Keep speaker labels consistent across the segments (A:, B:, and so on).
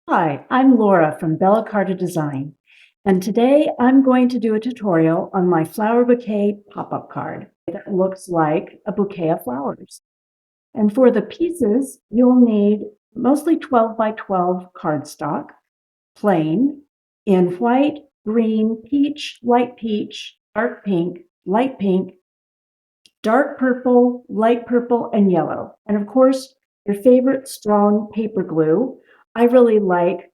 A: Hi, I'm Laura from Bella Carta Design, and today I'm going to do a tutorial on my Flower Bouquet Pop-Up Card that looks like a bouquet of flowers. And for the pieces, you'll need mostly 12 by 12 cardstock, plain, in white, green, peach, dark pink, light pink, dark purple, light purple, and yellow. And of course, your favorite strong paper glue. I really like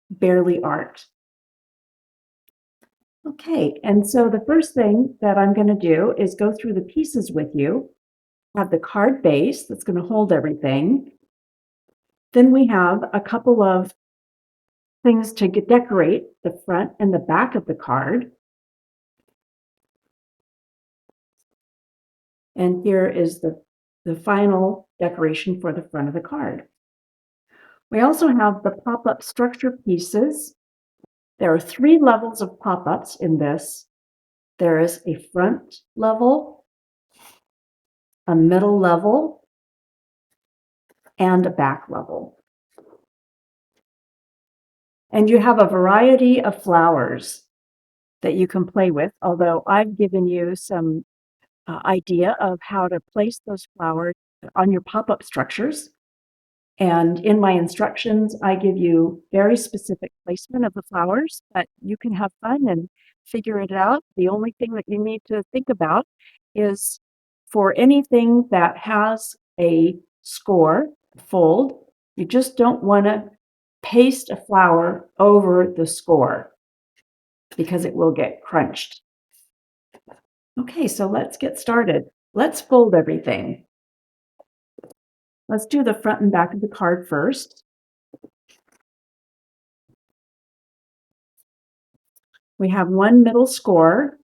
A: Barely Art. Okay, and so the first thing that I'm going to do is go through the pieces with you. Have the card base that's going to hold everything. Then we have a couple of things to decorate the front and the back of the card. And here is the final decoration for the front of the card. We also have the pop-up structure pieces. There are 3 levels of pop-ups in this. There is a front level, a middle level, and a back level. And you have a variety of flowers that you can play with, although I've given you some idea of how to place those flowers on your pop-up structures. And in my instructions, I give you very specific placement of the flowers, but you can have fun and figure it out. The only thing that you need to think about is for anything that has a score, fold, you just don't want to paste a flower over the score because it will get crunched. Okay, so let's get started. Let's fold everything. Let's do the front and back of the card first. We have one middle score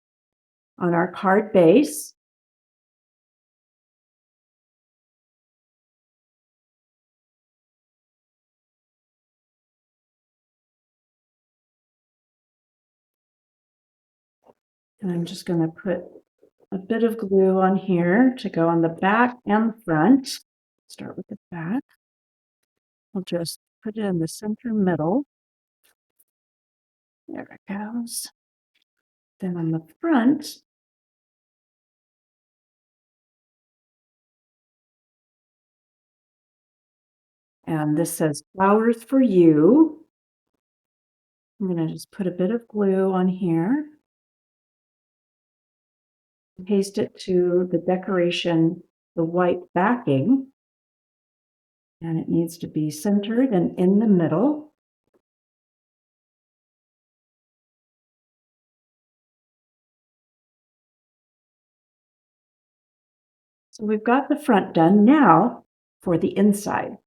A: on our card base. And I'm just going to put a bit of glue on here to go on the back and the front. Start with the back. I'll just put it in the center middle. There it goes. Then on the front, and this says flowers for you. I'm going to just put a bit of glue on here. Paste it to the decoration, the white backing. And it needs to be centered and in the middle. So we've got the front done. Now for the inside.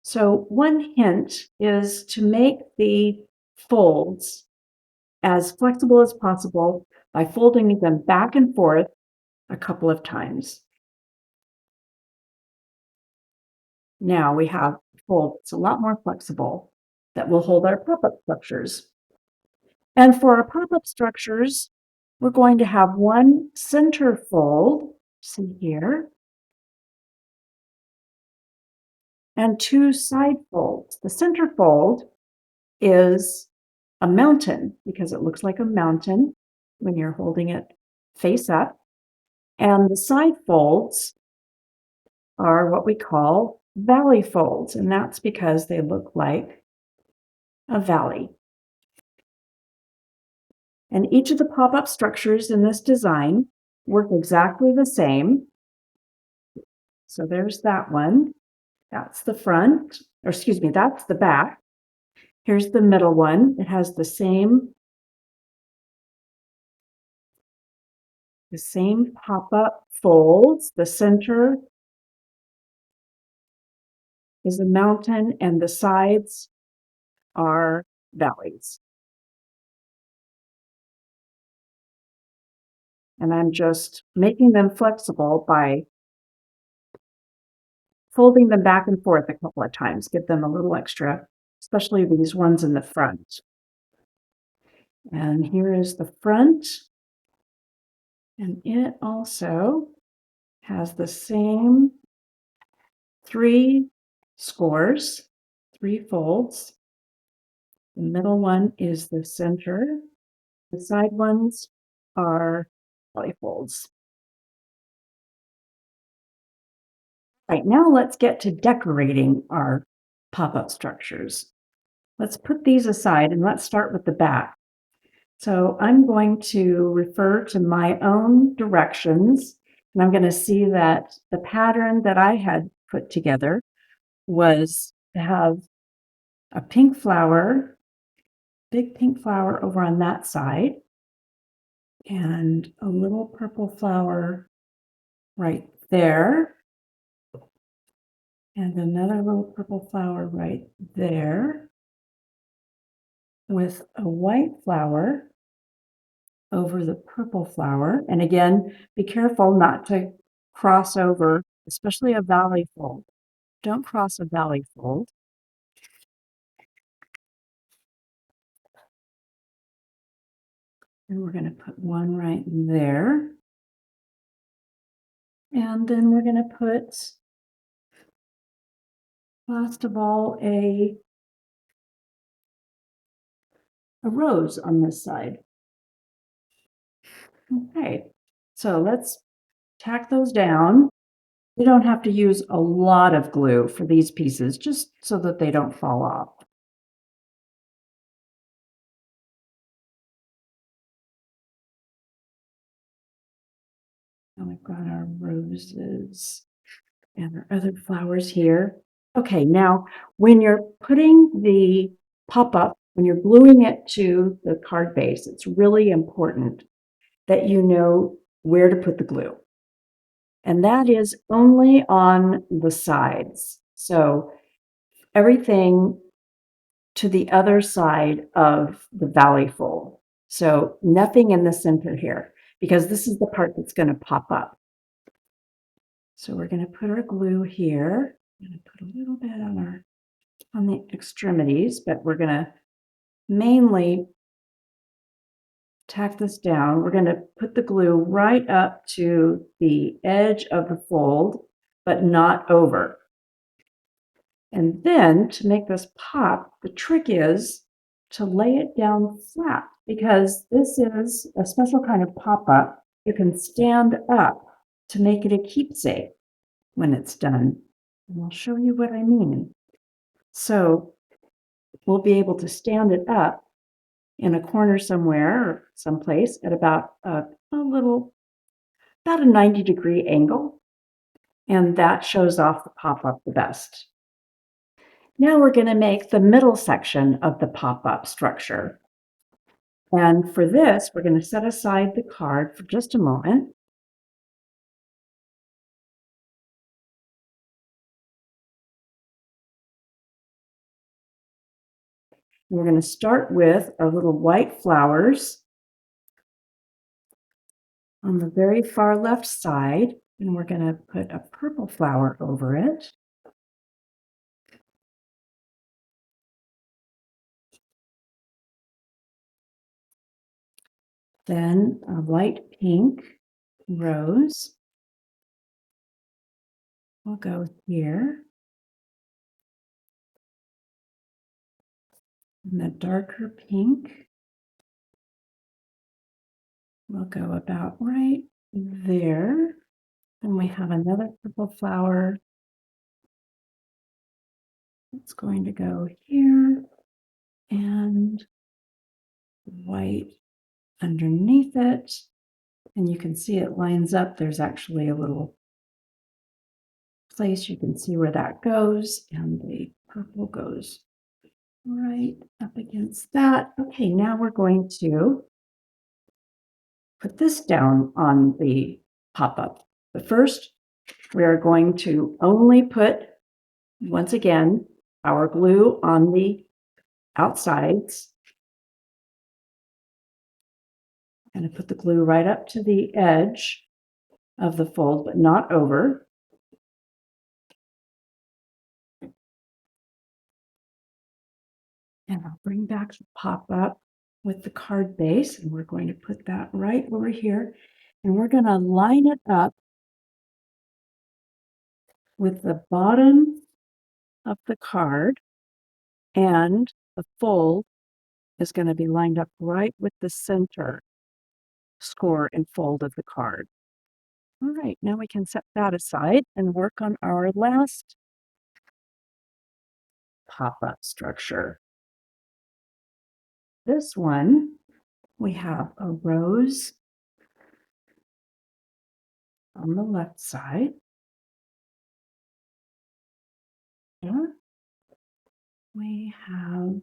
A: So one hint is to make the folds as flexible as possible by folding them back and forth a couple of times. Now we have a fold that's a lot more flexible that will hold our pop-up structures. And for our pop-up structures, we're going to have one center fold, see here, and 2 side folds. The center fold is a mountain because it looks like a mountain when you're holding it face up. And the side folds are what we call valley folds, and that's because they look like a valley. And each of the pop-up structures in this design work exactly the same. So there's that one. That's the front, or excuse me, that's the back. Here's the middle one. It has the same pop-up folds. The center is a mountain and the sides are valleys. And I'm just making them flexible by folding them back and forth a couple of times, give them a little extra, especially these ones in the front. And here is the front. And it also has the same 3 scores, 3 folds. The middle one is the center. The side ones are poly folds. Right, now let's get to decorating our pop-up structures. Let's put these aside and let's start with the back. So I'm going to refer to my own directions, and I'm going to see that the pattern that I had put together was to have a pink flower, big pink flower over on that side, and a little purple flower right there, and another little purple flower right there, with a white flower over the purple flower. And again, be careful not to cross over, especially a valley fold. Don't cross a valley fold. And we're going to put one right there. And then we're going to put, last of all, a rose on this side. Okay, so let's tack those down. You don't have to use a lot of glue for these pieces, just so that they don't fall off. And we've got our roses and our other flowers here. Okay, now when you're putting the pop-up, when you're gluing it to the card base, it's really important that you know where to put the glue. And that is only on the sides. So everything to the other side of the valley fold. So nothing in the center here, because this is the part that's going to pop up. So we're going to put our glue here. I'm going to put a little bit on the extremities, but we're going to mainly tack this down. We're going to put the glue right up to the edge of the fold, but not over. And then to make this pop, the trick is to lay it down flat, because this is a special kind of pop-up. You can stand up to make it a keepsake when it's done. And I'll show you what I mean. So we'll be able to stand it up in a corner somewhere or someplace at about a 90-degree angle. And that shows off the pop-up the best. Now we're going to make the middle section of the pop-up structure. And for this, we're going to set aside the card for just a moment. We're going to start with our little white flowers on the very far left side, and we're going to put a purple flower over it. Then a light pink rose will go here. And the darker pink will go about right there. And we have another purple flower that's going to go here, and white underneath it. And you can see it lines up. There's actually a little place you can see where that goes, and the purple goes right up against that. Okay, now we're going to put this down on the pop-up. But first, we are going to only put, once again, our glue on the outsides. I'm going to put the glue right up to the edge of the fold, but not over. And I'll bring back the pop-up with the card base, and we're going to put that right over here. And we're going to line it up with the bottom of the card and the fold is going to be lined up right with the center score and fold of the card. All right, now we can set that aside and work on our last pop-up structure. This one, we have a rose on the left side. Here we have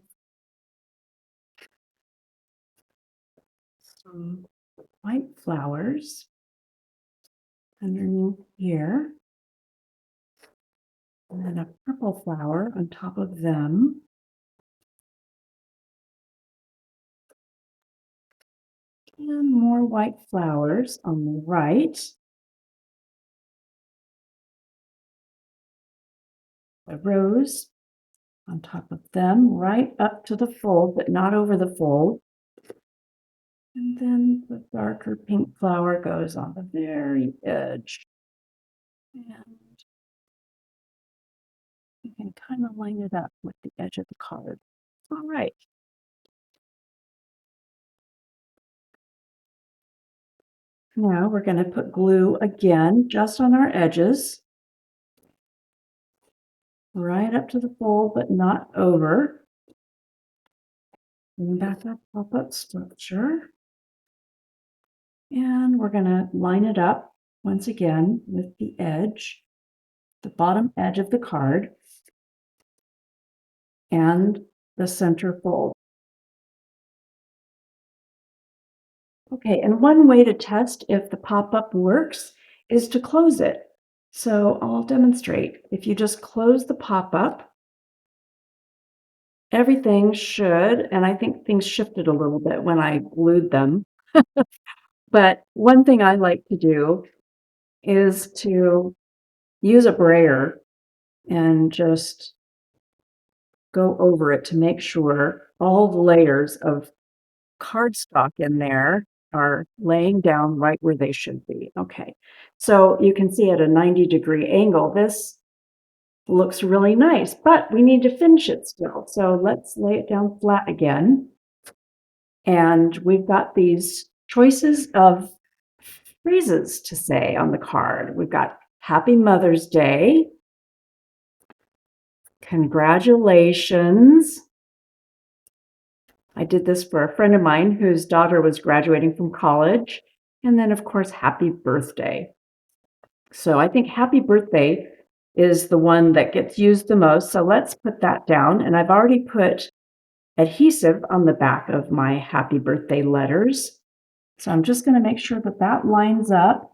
A: some white flowers underneath here, and then a purple flower on top of them. And more white flowers on the right. A rose on top of them, right up to the fold, but not over the fold. And then the darker pink flower goes on the very edge. And you can kind of line it up with the edge of the card. All right. Now we're going to put glue again, just on our edges. Right up to the fold, but not over. Bring back that pop-up structure. And we're going to line it up once again with the edge, the bottom edge of the card, and the center fold. Okay, and one way to test if the pop-up works is to close it. So I'll demonstrate. If you just close the pop-up, everything should, and I think things shifted a little bit when I glued them. But one thing I like to do is to use a brayer and just go over it to make sure all the layers of cardstock in there are laying down right where they should be. Okay, so you can see at a 90-degree angle, this looks really nice, but we need to finish it still. So let's lay it down flat again. And we've got these choices of phrases to say on the card. We've got Happy Mother's Day, congratulations. I did this for a friend of mine whose daughter was graduating from college. And then, of course, happy birthday. So I think happy birthday is the one that gets used the most. So let's put that down. And I've already put adhesive on the back of my happy birthday letters. So I'm just going to make sure that that lines up.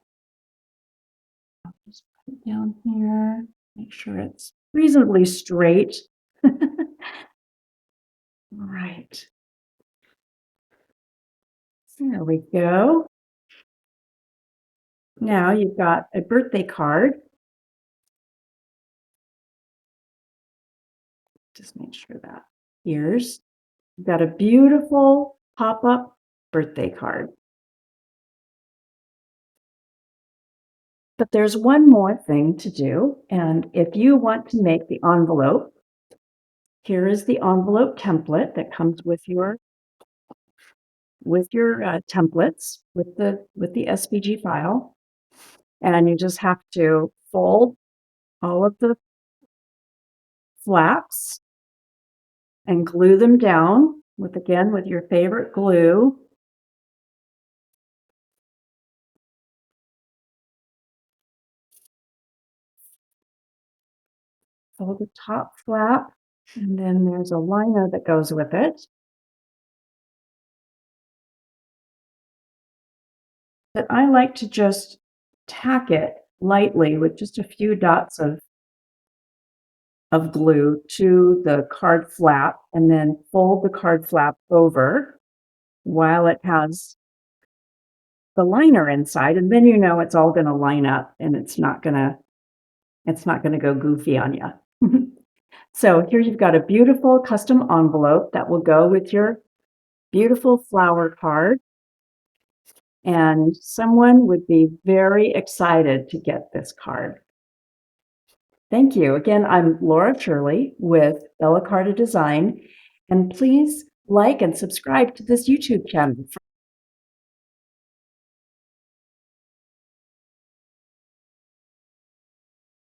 A: I'll just put it down here, make sure it's reasonably straight. All right. There we go. Now you've got a birthday card. Just make sure that here's, you've got a beautiful pop-up birthday card. But there's one more thing to do. And if you want to make the envelope, here is the envelope template that comes with your templates, with the SVG file. And you just have to fold all of the flaps and glue them down with your favorite glue. Fold the top flap, and then there's a liner that goes with it. But I like to just tack it lightly with just a few dots of glue to the card flap, and then fold the card flap over while it has the liner inside, and then you know it's all going to line up and it's not going to go goofy on you. So here you've got a beautiful custom envelope that will go with your beautiful flower card, and someone would be very excited to get this card. Thank you. Again, I'm Laura Shirley with Bella Carta Design, and please like and subscribe to this YouTube channel.